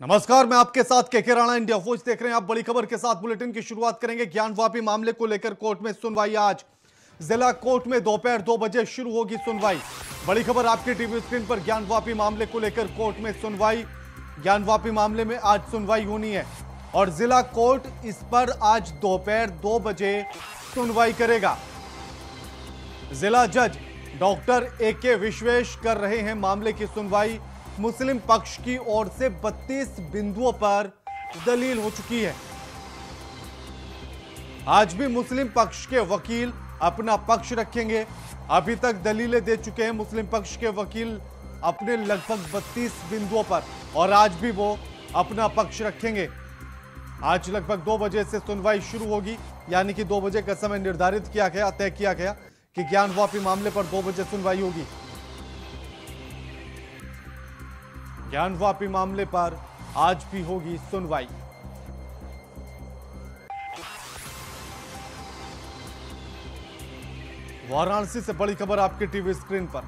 नमस्कार, मैं आपके साथ केके राणा। इंडिया फौज देख रहे हैं आप। बड़ी खबर के साथ बुलेटिन की शुरुआत करेंगे। ज्ञानवापी मामले को लेकर कोर्ट में सुनवाई आज जिला कोर्ट में दोपहर 2 बजे शुरू होगी सुनवाई। बड़ी खबर आपकी टीवी स्क्रीन पर। ज्ञानवापी मामले को लेकर कोर्ट में सुनवाई। ज्ञानवापी मामले में आज सुनवाई होनी है और जिला कोर्ट इस पर आज दोपहर 2 बजे सुनवाई करेगा। जिला जज डॉक्टर ए.के. विश्वेश कर रहे हैं मामले की सुनवाई। मुस्लिम पक्ष की ओर से 32 बिंदुओं पर दलील हो चुकी है। आज भी मुस्लिम पक्ष के वकील अपना पक्ष रखेंगे। अभी तक दलीलें दे चुके हैं मुस्लिम पक्ष के वकील अपने लगभग 32 बिंदुओं पर, और आज भी वो अपना पक्ष रखेंगे। आज लगभग 2 बजे से सुनवाई शुरू होगी, यानी कि 2 बजे का समय निर्धारित किया गया, तय किया गया कि ज्ञानवापी मामले पर 2 बजे सुनवाई होगी। ज्ञानवापी मामले पर आज भी होगी सुनवाई। वाराणसी से बड़ी खबर आपके टीवी स्क्रीन पर।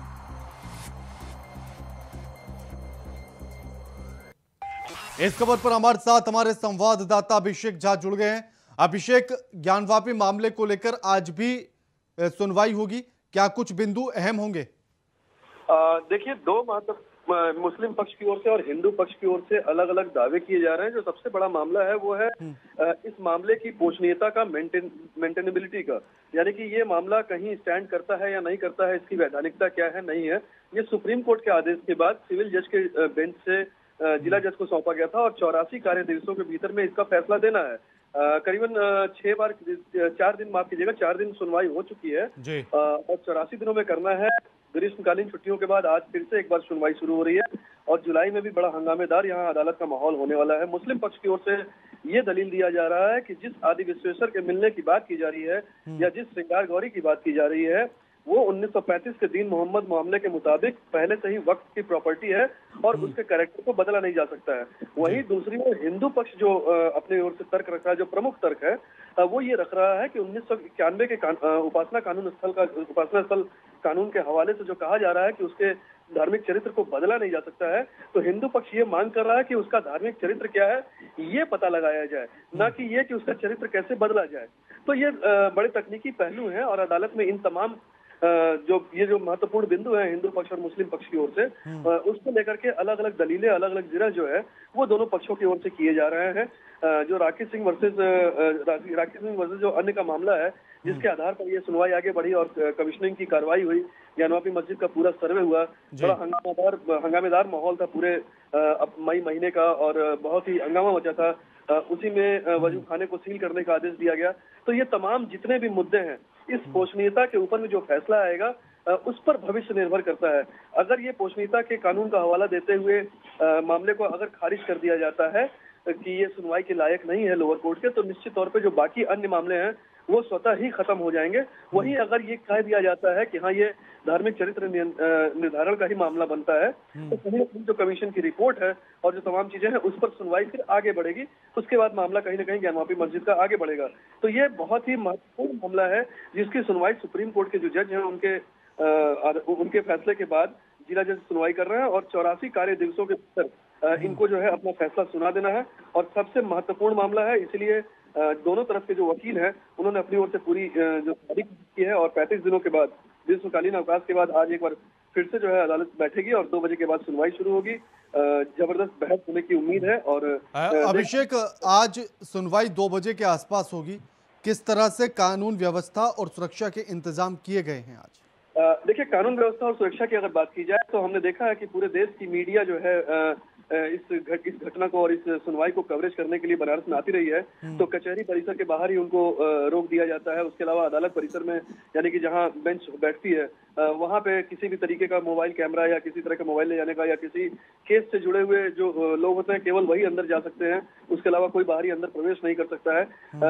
इस खबर पर हमारे साथ हमारे संवाददाता अभिषेक झा जुड़ गए हैं। अभिषेक, ज्ञानवापी मामले को लेकर आज भी सुनवाई होगी, क्या कुछ बिंदु अहम होंगे? देखिए, दो महत्व मुस्लिम पक्ष की ओर से और हिंदू पक्ष की ओर से अलग अलग दावे किए जा रहे हैं। जो सबसे बड़ा मामला है वो है इस मामले की पोषणीयता का, मेंटेनेबिलिटी का, यानी कि ये मामला कहीं स्टैंड करता है या नहीं करता है, इसकी वैधानिकता क्या है, नहीं है। ये सुप्रीम कोर्ट के आदेश के बाद सिविल जज के बेंच से जिला जज को सौंपा गया था और 84 कार्य दिवसों के भीतर में इसका फैसला देना है। करीबन 4 दिन, माफ कीजिएगा, 4 दिन सुनवाई हो चुकी है और 84 दिनों में करना है। ग्रीष्मकालीन छुट्टियों के बाद आज फिर से एक बार सुनवाई शुरू हो रही है और जुलाई में भी बड़ा हंगामेदार यहाँ अदालत का माहौल होने वाला है। मुस्लिम पक्ष की ओर से ये दलील दिया जा रहा है कि जिस आदि विश्वेश्वर के मिलने की बात की जा रही है या जिस श्रृंगार गौरी की बात की जा रही है, वो 1935 के दीन मोहम्मद मामले के मुताबिक पहले से ही वक्त की प्रॉपर्टी है और उसके कैरेक्टर को बदला नहीं जा सकता है। वहीं दूसरी ओर हिंदू पक्ष जो अपनी ओर से तर्क रख रहा है, जो प्रमुख तर्क है, वो ये रख रहा है कि 1991 के उपासना स्थल कानून के हवाले से जो कहा जा रहा है कि उसके धार्मिक चरित्र को बदला नहीं जा सकता है, तो हिंदू पक्ष ये मांग कर रहा है कि उसका धार्मिक चरित्र क्या है ये पता लगाया जाए, ना कि ये कि उसका चरित्र कैसे बदला जाए। तो ये बड़े तकनीकी पहलू हैं और अदालत में इन तमाम जो महत्वपूर्ण बिंदु हैं हिंदू पक्ष और मुस्लिम पक्ष की ओर से, उसको लेकर के अलग अलग दलीलें, अलग अलग जिरह जो है वो दोनों पक्षों की ओर से किए जा रहे हैं। जो राकेश सिंह वर्सेस जो अन्य का मामला है, जिसके आधार पर ये सुनवाई आगे बढ़ी और कमिश्निंग की कार्रवाई हुई, ज्ञानवापी मस्जिद का पूरा सर्वे हुआ, बड़ा हंगामेदार माहौल था पूरे मई महीने का और बहुत ही हंगामा मचा था। उसी में वजू खाने को सील करने का आदेश दिया गया। तो ये तमाम जितने भी मुद्दे हैं, इस पोषणीयता के ऊपर में जो फैसला आएगा उस पर भविष्य निर्भर करता है। अगर ये पोषणीयता के कानून का हवाला देते हुए मामले को अगर खारिज कर दिया जाता है कि ये सुनवाई के लायक नहीं है लोअर कोर्ट के, तो निश्चित तौर पे जो बाकी अन्य मामले हैं वो स्वतः ही खत्म हो जाएंगे। वहीं अगर ये कह दिया जाता है कि हाँ ये धार्मिक चरित्र निर्धारण का ही मामला बनता है, तो कहीं जो कमीशन की रिपोर्ट है और जो तमाम चीजें हैं उस पर सुनवाई फिर आगे बढ़ेगी। उसके बाद मामला कहीं ना कहीं ज्ञानवापी मस्जिद का आगे बढ़ेगा। तो ये बहुत ही महत्वपूर्ण मामला है जिसकी सुनवाई सुप्रीम कोर्ट के जो जज हैं उनके फैसले के बाद जिला जज सुनवाई कर रहे हैं और 84 कार्य दिवसों के भीतर इनको जो है अपना फैसला सुना देना है। और सबसे महत्वपूर्ण मामला है, इसलिए दोनों तरफ के जो वकील हैं उन्होंने अपनी ओर से पूरी जो तारीख की है और 35 दिनों के बाद, ग्रीष्मकालीन अवकाश के बाद आज एक बार फिर से जो है अदालत बैठेगी और 2 बजे के बाद सुनवाई शुरू होगी। जबरदस्त बहस होने की उम्मीद है। और अभिषेक, आज सुनवाई 2 बजे के आसपास होगी। किस तरह से कानून व्यवस्था और सुरक्षा के इंतजाम किए गए हैं आज? देखिए, कानून व्यवस्था और सुरक्षा की अगर बात की जाए तो हमने देखा है कि पूरे देश की मीडिया जो है इस घटना को और इस सुनवाई को कवरेज करने के लिए बनारस में आती रही है। तो कचहरी परिसर के बाहर ही उनको रोक दिया जाता है। उसके अलावा अदालत परिसर में, यानी कि जहां बेंच बैठती है, वहां पे किसी भी तरीके का मोबाइल कैमरा या किसी तरह का मोबाइल ले जाने का या किसी केस से जुड़े हुए जो लोग होते हैं केवल वही अंदर जा सकते हैं। उसके अलावा कोई बाहरी अंदर प्रवेश नहीं कर सकता है।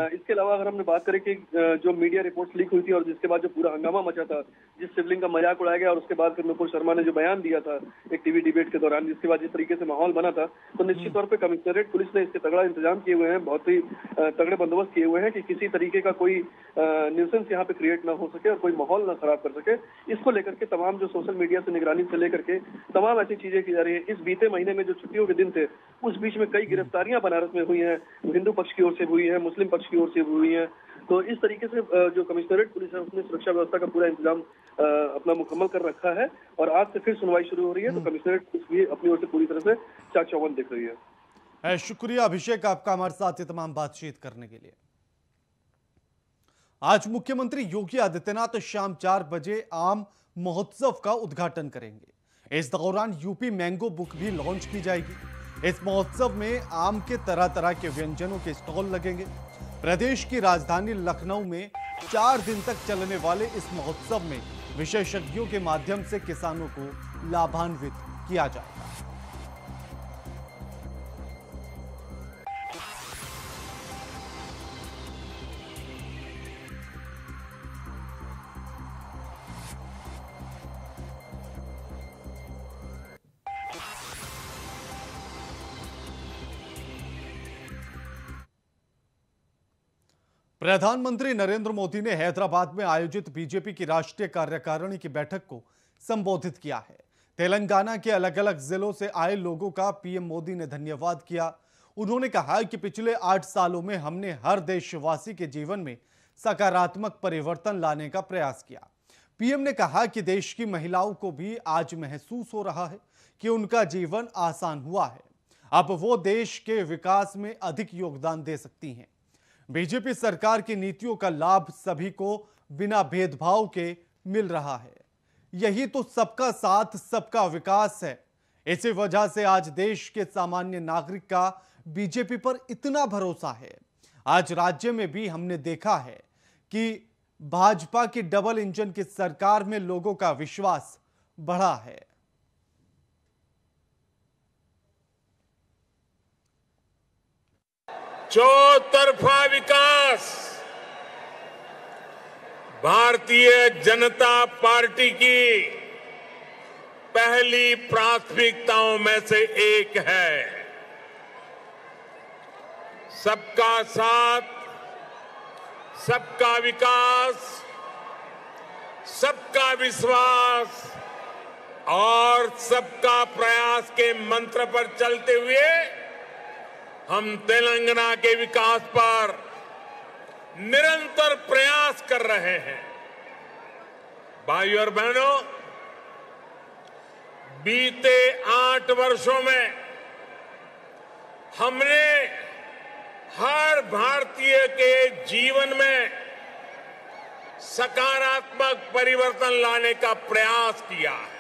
इसके अलावा अगर हमने बात करें कि जो मीडिया रिपोर्ट्स लीक हुई थी और जिसके बाद जो पूरा हंगामा मचा था, जिस शिवलिंग का मजाक उड़ाया गया और उसके बाद फिर नुपुर शर्मा ने जो बयान दिया था एक टीवी डिबेट के दौरान, जिसके बाद जिस तरीके से माहौल बना था, तो निश्चित तौर पे कमिश्नरेट पुलिस ने इसके तगड़ा इंतजाम किए हुए हैं, बहुत ही तगड़े बंदोबस्त किए हुए हैं कि किसी तरीके का कोई न्यूसेंस यहाँ पे क्रिएट ना हो सके और कोई माहौल ना खराब कर सके। इसको लेकर के तमाम जो सोशल मीडिया से निगरानी से लेकर के तमाम ऐसी चीजें की जा रही है। इस बीते महीने में जो छुट्टियों के दिन थे उस बीच में कई गिरफ्तारियां बनारस में हुई हैं, हिंदू पक्ष की ओर से हुई है, मुस्लिम पक्ष की ओर से हुई है। तो इस तरीके से जो कमिश्नरेट पुलिस है उसने सुरक्षा व्यवस्था का पूरा इंतजाम अपना मुकम्मल कर रखा है और आज से फिर सुनवाई शुरू हो रही है। तो कमिश्नरेट पुलिस भी अपनी ओर से पूरी तरह से चाक चौबंद दिख रही है। शुक्रिया अभिषेक आपका हमारे साथ ये तमाम बातचीत करने के लिए। आज मुख्यमंत्री योगी आदित्यनाथ शाम 4 बजे आम महोत्सव का उद्घाटन करेंगे। इस दौरान यूपी मैंगो बुक भी लॉन्च की जाएगी। इस महोत्सव में आम के तरह तरह के व्यंजनों के स्टॉल लगेंगे। प्रदेश की राजधानी लखनऊ में 4 दिन तक चलने वाले इस महोत्सव में विशेषज्ञों के माध्यम से किसानों को लाभान्वित किया जाएगा। प्रधानमंत्री नरेंद्र मोदी ने हैदराबाद में आयोजित बीजेपी की राष्ट्रीय कार्यकारिणी की बैठक को संबोधित किया है। तेलंगाना के अलग अलग जिलों से आए लोगों का पीएम मोदी ने धन्यवाद किया। उन्होंने कहा कि पिछले 8 सालों में हमने हर देशवासी के जीवन में सकारात्मक परिवर्तन लाने का प्रयास किया। पीएम ने कहा कि देश की महिलाओं को भी आज महसूस हो रहा है कि उनका जीवन आसान हुआ है। अब वो देश के विकास में अधिक योगदान दे सकती हैं। बीजेपी सरकार की नीतियों का लाभ सभी को बिना भेदभाव के मिल रहा है। यही तो सबका साथ सबका विकास है। इसी वजह से आज देश के सामान्य नागरिक का बीजेपी पर इतना भरोसा है। आज राज्य में भी हमने देखा है कि भाजपा की डबल इंजन की सरकार में लोगों का विश्वास बढ़ा है। चौतरफा विकास भारतीय जनता पार्टी की पहली प्राथमिकताओं में से एक है। सबका साथ, सबका विकास, सबका विश्वास और सबका प्रयास के मंत्र पर चलते हुए हम तेलंगाना के विकास पर निरंतर प्रयास कर रहे हैं। भाइयों और बहनों, बीते 8 वर्षों में हमने हर भारतीय के जीवन में सकारात्मक परिवर्तन लाने का प्रयास किया है।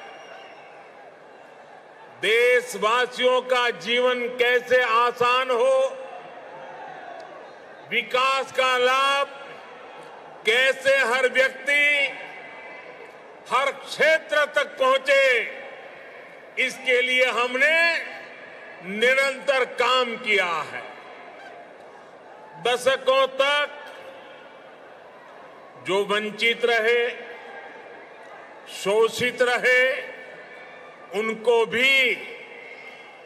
देशवासियों का जीवन कैसे आसान हो, विकास का लाभ कैसे हर व्यक्ति, हर क्षेत्र तक पहुंचे, इसके लिए हमने निरंतर काम किया है। दशकों तक जो वंचित रहे, शोषित रहे, उनको भी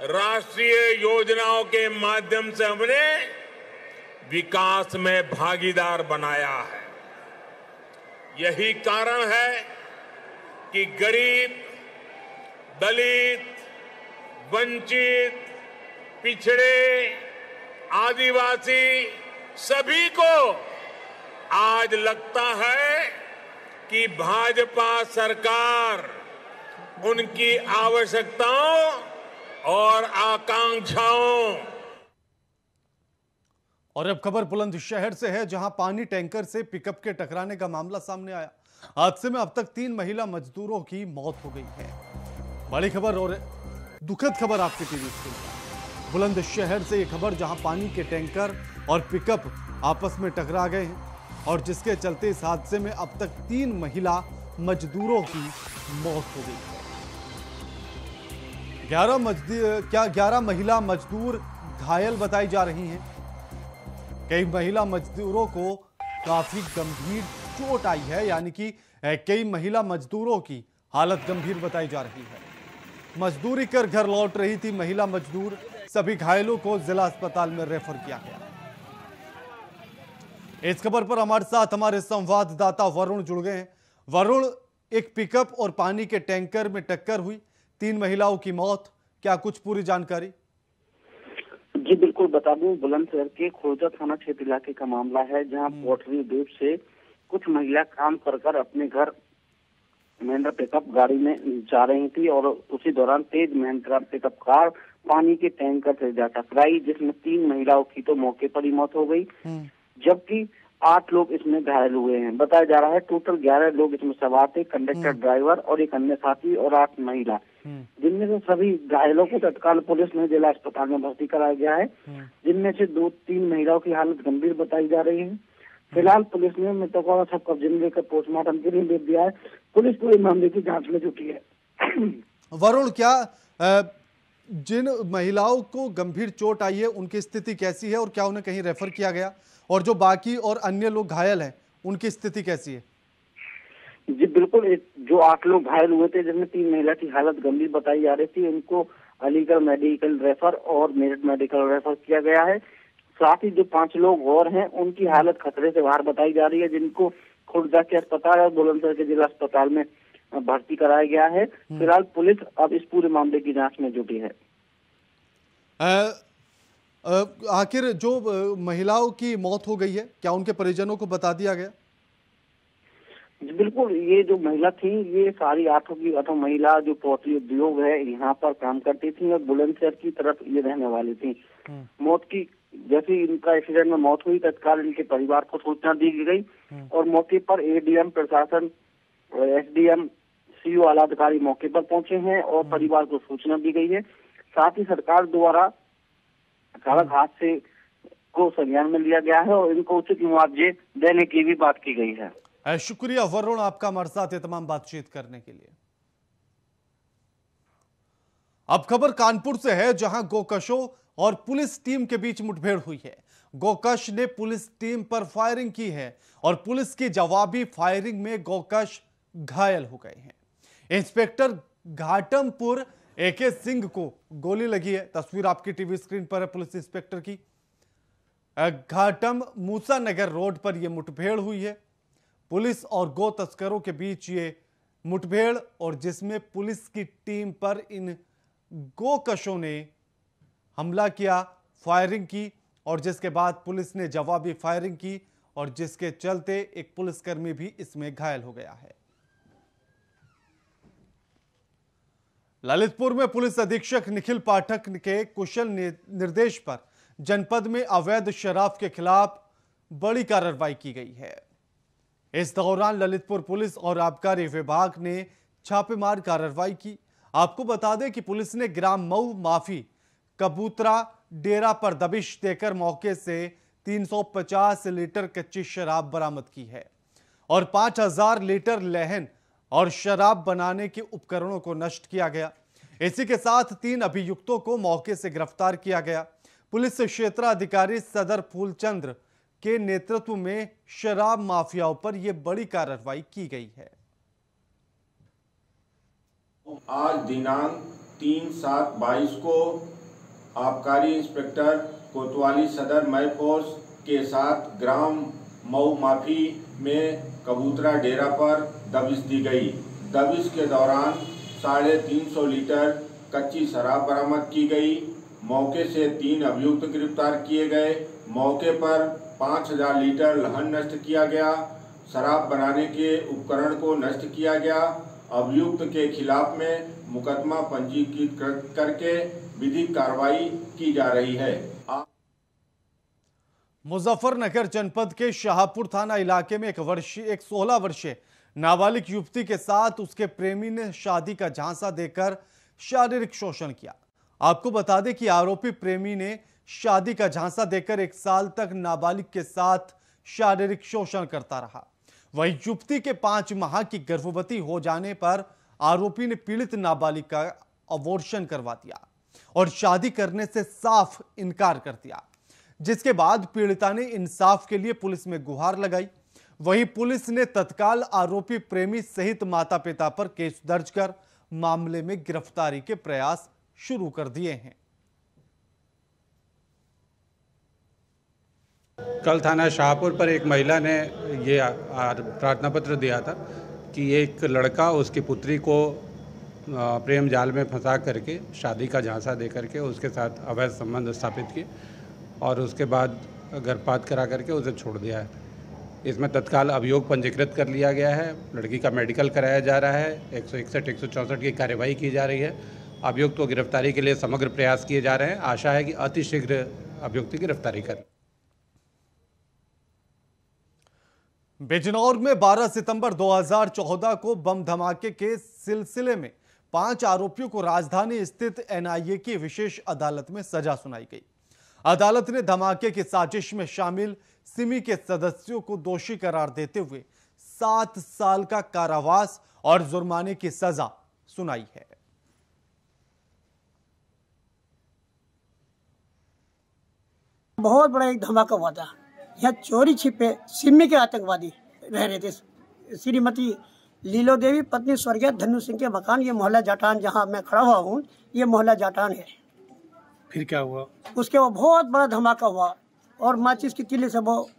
राष्ट्रीय योजनाओं के माध्यम से हमने विकास में भागीदार बनाया है। यही कारण है कि गरीब, दलित, वंचित, पिछड़े, आदिवासी सभी को आज लगता है कि भाजपा सरकार उनकी आवश्यकताओं और आकांक्षाओं। और अब खबर बुलंदशहर से है, जहां पानी टैंकर से पिकअप के टकराने का मामला सामने आया। हादसे में अब तक 3 महिला मजदूरों की मौत हो गई है। बड़ी खबर और दुखद खबर आपके टीवी स्क्रीन पर। बुलंदशहर से यह खबर, जहां पानी के टैंकर और पिकअप आपस में टकरा गए हैं और जिसके चलते इस हादसे में अब तक 3 महिला मजदूरों की मौत हो गई है। 11 महिला मजदूर घायल बताई जा रही हैं। कई महिला मजदूरों को काफी गंभीर चोट आई है, यानी कि कई महिला मजदूरों की हालत गंभीर बताई जा रही है। मजदूरी कर घर लौट रही थी महिला मजदूर सभी घायलों को जिला अस्पताल में रेफर किया गया। इस खबर पर हमारे साथ हमारे संवाददाता वरुण जुड़ गए हैं। वरुण, एक पिकअप और पानी के टैंकर में टक्कर हुई, 3 महिलाओं की मौत, क्या कुछ पूरी जानकारी? जी बिल्कुल, बता दूं, बुलंदशहर के खुर्जा थाना क्षेत्र इलाके का मामला है, जहां पोल्ट्री उद्योग से कुछ महिला काम कर अपने घर महिंद्रा पिकअप गाड़ी में जा रही थी और उसी दौरान तेज महिंद्रा पिकअप कार पानी के टैंकर से जा टकराई, जिसमें 3 महिलाओं की तो मौके पर ही मौत हो गई, जबकि 8 लोग इसमें घायल हुए हैं। बताया जा रहा है टोटल 11 लोग इसमें सवार थे, कंडक्टर, ड्राइवर और एक अन्य साथी और 8 महिला, जिनमें से सभी घायलों को तत्काल पुलिस ने जिला अस्पताल में भर्ती कराया गया है, जिनमें से 2-3 महिलाओं की हालत गंभीर बताई जा रही है। फिलहाल पुलिस ने मृतकों का सब कब्जे में लेकर पोस्टमार्टम के लिए भेज दिया है। पुलिस पूरे मामले की जांच में जुटी है। वरुण, क्या जिन महिलाओं को गंभीर चोट आई है उनकी स्थिति कैसी है और क्या उन्हें कहीं रेफर किया गया, और जो बाकी और अन्य लोग घायल हैं उनकी स्थिति कैसी है? जी बिल्कुल, जो 8 लोग घायल हुए थे, जिनमें 3 महिला की हालत गंभीर बताई जा रही थी, उनको अलीगढ़ मेडिकल रेफर और मेरठ मेडिकल रेफर किया गया है। साथ ही जो 5 लोग और हैं उनकी हालत खतरे से बाहर बताई जा रही है, जिनको खुर्जा के अस्पताल और बुलंदशहर के जिला अस्पताल में भर्ती कराया गया है। फिलहाल पुलिस अब इस पूरे मामले की जांच में जुटी है। आखिर जो महिलाओं की मौत हो गई है, क्या उनके परिजनों को बता दिया गया? बिल्कुल, ये जो महिला थी, ये सारी 8 महिला जो पोल्ट्री उद्योग है यहाँ पर काम करती थी और बुलंदशहर की तरफ ये रहने वाली थी। मौत की जैसे इनका एक्सीडेंट में मौत हुई, तत्काल इनके परिवार को सूचना दी गई और मौके पर एडीएम, प्रशासन, एसडीएम, सीओ आला अधिकारी मौके पर पहुंचे हैं और परिवार को सूचना दी गई है। साथ ही सरकार द्वारा सड़क हादसे को संज्ञान में लिया गया है और इनको उचित मुआवजे देने की भी बात की गई है। शुक्रिया वरुण, आपका हमारे साथ ये तमाम बातचीत करने के लिए। अब खबर कानपुर से है, जहां गोकशों और पुलिस टीम के बीच मुठभेड़ हुई है। गोकश ने पुलिस टीम पर फायरिंग की है और पुलिस की जवाबी फायरिंग में गोकश घायल हो गए हैं। इंस्पेक्टर घाटमपुर एके सिंह को गोली लगी है। तस्वीर आपकी टीवी स्क्रीन पर है पुलिस इंस्पेक्टर की। घाटम मूसा नगर रोड पर यह मुठभेड़ हुई है। पुलिस और गो तस्करों के बीच ये मुठभेड़, और जिसमें पुलिस की टीम पर इन गोकशों ने हमला किया, फायरिंग की, और जिसके बाद पुलिस ने जवाबी फायरिंग की और जिसके चलते एक पुलिसकर्मी भी इसमें घायल हो गया है। ललितपुर में पुलिस अधीक्षक निखिल पाठक के कुशल निर्देश पर जनपद में अवैध शराब के खिलाफ बड़ी कार्रवाई की गई है। इस दौरान ललितपुर पुलिस और आबकारी विभाग ने छापेमार कार्रवाई की। आपको बता दें कि पुलिस ने ग्राम मऊ माफी कबूतरा डेरा पर दबिश देकर मौके से 350 लीटर कच्ची शराब बरामद की है और 5000 लीटर लहन और शराब बनाने के उपकरणों को नष्ट किया गया। इसी के साथ 3 अभियुक्तों को मौके से गिरफ्तार किया गया। पुलिस क्षेत्राधिकारी सदर फूलचंद्र के नेतृत्व में शराब माफियाओं पर यह बड़ी कार्रवाई की गई है। आज दिनांक 3/7/22 को आबकारी इंस्पेक्टर कोतवाली सदर मय फोर्स के साथ ग्राम मऊ माफी में कबूतरा डेरा पर दबिश दी गई। दबिश के दौरान 350 लीटर कच्ची शराब बरामद की गई। मौके से 3 अभियुक्त गिरफ्तार किए गए। मौके पर 5000 लीटर लहन नष्ट किया गया। शराब बनाने के उपकरण को नष्ट किया गया। अभियुक्त के खिलाफ में मुकदमा पंजीकृत करके विधिक कार्रवाई की जा रही है। मुजफ्फरनगर जनपद के शाहपुर थाना इलाके में एक 16 वर्षीय नाबालिग युवती के साथ उसके प्रेमी ने शादी का झांसा देकर शारीरिक शोषण किया। आपको बता दें कि आरोपी प्रेमी ने शादी का झांसा देकर 1 साल तक नाबालिग के साथ शारीरिक शोषण करता रहा। वहीं युवती के 5 माह की गर्भवती हो जाने पर आरोपी ने पीड़ित नाबालिग का अबॉर्शन करवा दिया और शादी करने से साफ इनकार कर दिया, जिसके बाद पीड़िता ने इंसाफ के लिए पुलिस में गुहार लगाई। वहीं पुलिस ने तत्काल आरोपी प्रेमी सहित माता पिता पर केस दर्ज कर मामले में गिरफ्तारी के प्रयास शुरू कर दिए हैं। कल थाना शाहपुर पर एक महिला ने ये प्रार्थना पत्र दिया था कि एक लड़का उसकी पुत्री को प्रेम जाल में फंसा करके शादी का झांसा दे करके उसके साथ अवैध संबंध स्थापित किए और उसके बाद गर्भपात करा करके उसे छोड़ दिया है। इसमें तत्काल अभियोग पंजीकृत कर लिया गया है। लड़की का मेडिकल कराया जा रहा है। 161, 164 की कार्रवाई की जा रही है। अभियुक्त को गिरफ्तारी के लिए समग्र प्रयास किए जा रहे हैं। आशा है कि अतिशीघ्र अभियुक्त की गिरफ्तारी करें। बिजनौर में 12 सितंबर 2014 को बम धमाके के सिलसिले में 5 आरोपियों को राजधानी स्थित एनआईए की विशेष अदालत में सजा सुनाई गई। अदालत ने धमाके की साजिश में शामिल सिमी के सदस्यों को दोषी करार देते हुए 7 साल का कारावास और जुर्माने की सजा सुनाई है। बहुत बड़ा एक धमाका हुआ था। यहाँ चोरी छिपे सिमी के आतंकवादी रह रहे थे। श्रीमती लीलो देवी पत्नी स्वर्गीय धनु सिंह के मकान, ये मोहल्ला जाटान जहाँ मैं खड़ा हुआ हूँ, ये मोहल्ला जाटान है। फिर क्या हुआ? उसके बाद बहुत बड़ा धमाका हुआ और माचिस की तिल्ली से वो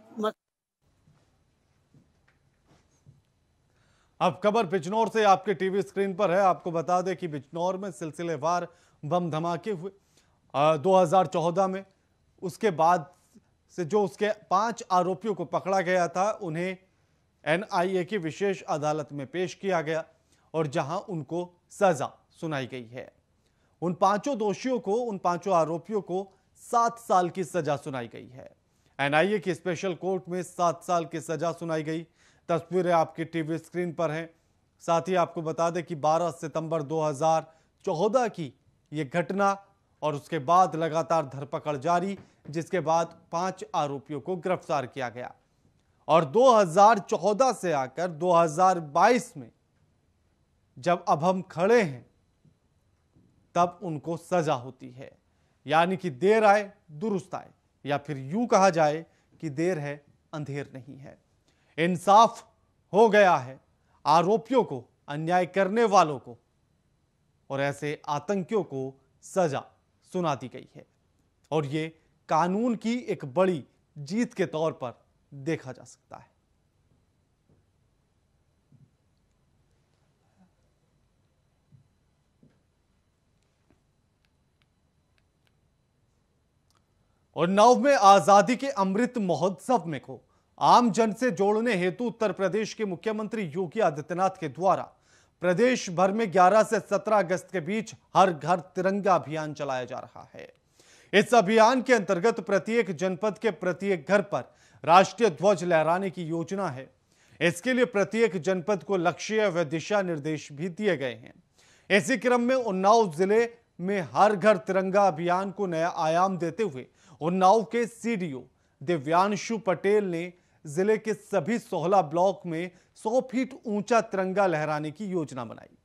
अब खबर बिजनौर से आपके टीवी स्क्रीन पर है। आपको बता दें कि बिजनौर में सिलसिलेवार बम धमाके हुए 2014 में। उसके बाद से जो उसके 5 आरोपियों को पकड़ा गया था, उन्हें एनआईए की विशेष अदालत में पेश किया गया और जहां उनको सजा सुनाई गई है। उन 5 दोषियों को, उन 5 आरोपियों को 7 साल की सजा सुनाई गई है। एनआईए की स्पेशल कोर्ट में 7 साल की सजा सुनाई गई। तस्वीरें आपकी टीवी स्क्रीन पर हैं। साथ ही आपको बता दें कि 12 सितंबर 2014 की ये घटना और उसके बाद लगातार धरपकड़ जारी, जिसके बाद 5 आरोपियों को गिरफ्तार किया गया और 2014 से आकर 2022 में जब अब हम खड़े हैं तब उनको सजा होती है। यानी कि देर आए दुरुस्त आए, या फिर यूं कहा जाए कि देर है अंधेर नहीं है। इंसाफ हो गया है आरोपियों को, अन्याय करने वालों को, और ऐसे आतंकियों को सजा सुना दी गई है और ये कानून की एक बड़ी जीत के तौर पर देखा जा सकता है। उन्नाव में आजादी के अमृत महोत्सव में को आम जन से जोड़ने हेतु उत्तर प्रदेश के मुख्यमंत्री योगी आदित्यनाथ के द्वारा प्रदेश भर में 11 से 17 अगस्त के बीच हर घर तिरंगा अभियान चलाया जा रहा है। इस अभियान के अंतर्गत प्रत्येक जनपद के प्रत्येक घर पर राष्ट्रीय ध्वज लहराने की योजना है। इसके लिए प्रत्येक जनपद को लक्ष्य व दिशा निर्देश भी दिए गए हैं। इसी क्रम में उन्नाव जिले में हर घर तिरंगा अभियान को नया आयाम देते हुए उन्नाव के सीडीओ दिव्यांशु पटेल ने जिले के सभी 16 ब्लॉक में 100 फीट ऊंचा तिरंगा लहराने की योजना बनाई।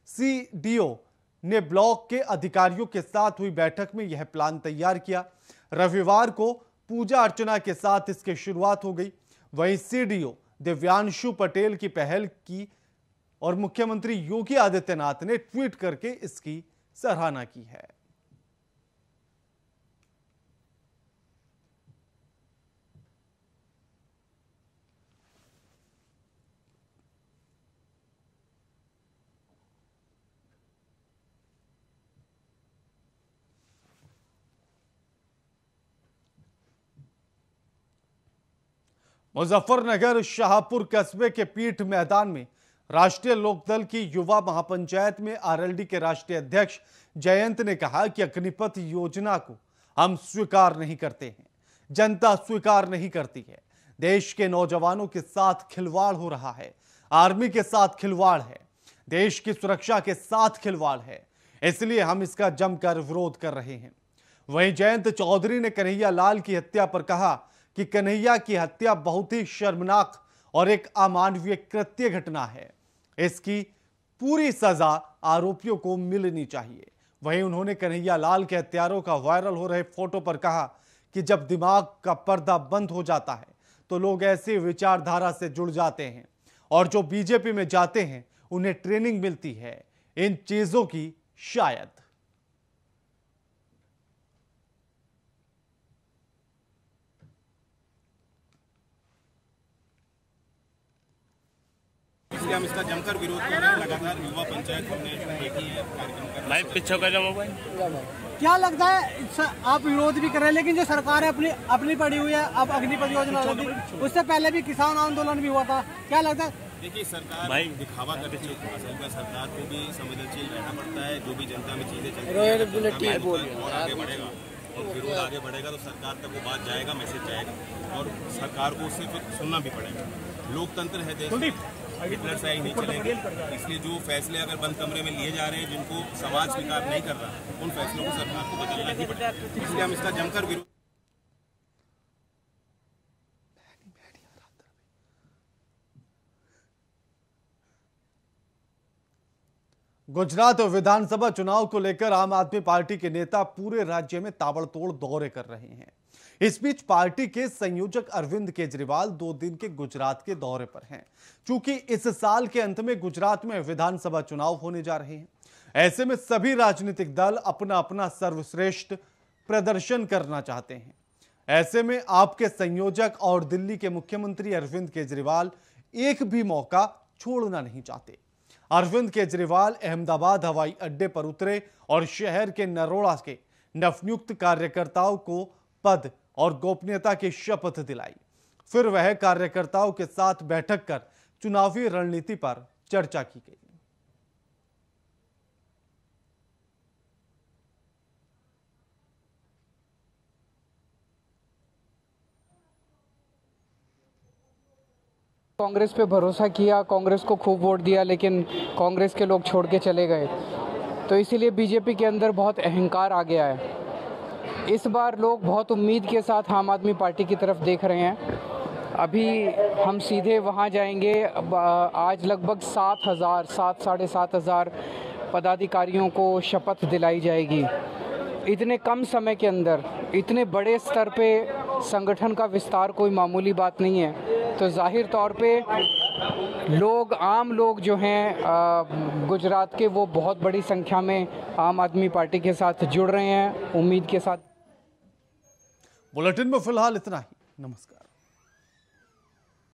सीडीओ ने ब्लॉक के अधिकारियों के साथ हुई बैठक में यह प्लान तैयार किया। रविवार को पूजा अर्चना के साथ इसकी शुरुआत हो गई। वहीं सीडीओ दिव्यांशु पटेल की पहल की और मुख्यमंत्री योगी आदित्यनाथ ने ट्वीट करके इसकी सराहना की है। मुजफ्फरनगर शाहपुर कस्बे के पीठ मैदान में राष्ट्रीय लोकदल की युवा महापंचायत में आरएलडी के राष्ट्रीय अध्यक्ष जयंत ने कहा कि अग्निपथ योजना को हम स्वीकार नहीं करते हैं, जनता स्वीकार नहीं करती है। देश के नौजवानों के साथ खिलवाड़ हो रहा है, आर्मी के साथ खिलवाड़ है, देश की सुरक्षा के साथ खिलवाड़ है, इसलिए हम इसका जमकर विरोध कर रहे हैं। वहीं जयंत चौधरी ने कन्हैया लाल की हत्या पर कहा कि कन्हैया की हत्या बहुत ही शर्मनाक और एक अमानवीय कृत्य घटना है। इसकी पूरी सजा आरोपियों को मिलनी चाहिए। वहीं उन्होंने कन्हैया लाल के हत्यारों का वायरल हो रहे फोटो पर कहा कि जब दिमाग का पर्दा बंद हो जाता है तो लोग ऐसी विचारधारा से जुड़ जाते हैं और जो बीजेपी में जाते हैं उन्हें ट्रेनिंग मिलती है इन चीजों की। शायद इसलिए हम इसका जमकर विरोध कर रहे हैं। लगातार युवा पंचायत हमने देखी है, कार्यक्रम कर रहे हैं। पीछे का मोबाइल क्या लगता है आप विरोध भी कर रहे हैं, लेकिन जो सरकार है अपनी पड़ी हुई है, अब अग्निपथ योजना थी, उससे पहले भी किसान आंदोलन भी हुआ था, क्या लगता है? देखिए सरकार दिखावा करती है, असल में सरकार को भी संवेदनशील रहना पड़ता है। जो भी जनता में चीजें चल रही है और आगे बढ़ेगा और विरोध आगे बढ़ेगा तो सरकार तक वो बात जाएगा, मैसेज जाएगा और सरकार को उससे फिर सुनना भी पड़ेगा। लोकतंत्र है देश में, हिटलर से ही नहीं चलेंगे। इसलिए जो फैसले अगर बंद कमरे में लिए जा रहे हैं, जिनको समाज स्वीकार नहीं कर रहा, उन फैसलों को सरकार को बदलना ही पड़ेगा। इसलिए हम इसका जमकर विरोध। गुजरात विधानसभा चुनाव को लेकर आम आदमी पार्टी के नेता पूरे राज्य में ताबड़तोड़ दौरे कर रहे हैं। इस बीच पार्टी के संयोजक अरविंद केजरीवाल 2 दिन के गुजरात के दौरे पर हैं। चूंकि इस साल के अंत में गुजरात में विधानसभा चुनाव होने जा रहे हैं, ऐसे में सभी राजनीतिक दल अपना अपना सर्वश्रेष्ठ प्रदर्शन करना चाहते हैं। ऐसे में आपके संयोजक और दिल्ली के मुख्यमंत्री अरविंद केजरीवाल एक भी मौका छोड़ना नहीं चाहते। अरविंद केजरीवाल अहमदाबाद हवाई अड्डे पर उतरे और शहर के नरोड़ा के नवनियुक्त कार्यकर्ताओं को पद और गोपनीयता की शपथ दिलाई। फिर वह कार्यकर्ताओं के साथ बैठक कर चुनावी रणनीति पर चर्चा की गई। कांग्रेस पे भरोसा किया, कांग्रेस को खूब वोट दिया, लेकिन कांग्रेस के लोग छोड़ के चले गए, तो इसीलिए बीजेपी के अंदर बहुत अहंकार आ गया है। इस बार लोग बहुत उम्मीद के साथ आम आदमी पार्टी की तरफ देख रहे हैं। अभी हम सीधे वहां जाएंगे। आज लगभग 7,000 साढ़े 7,000 पदाधिकारियों को शपथ दिलाई जाएगी। इतने कम समय के अंदर इतने बड़े स्तर पे संगठन का विस्तार कोई मामूली बात नहीं है। तो जाहिर तौर पे लोग, आम लोग जो हैं गुजरात के, वो बहुत बड़ी संख्या में आम आदमी पार्टी के साथ जुड़ रहे हैं उम्मीद के साथ। बुलेटिन में फिलहाल इतना ही। नमस्कार।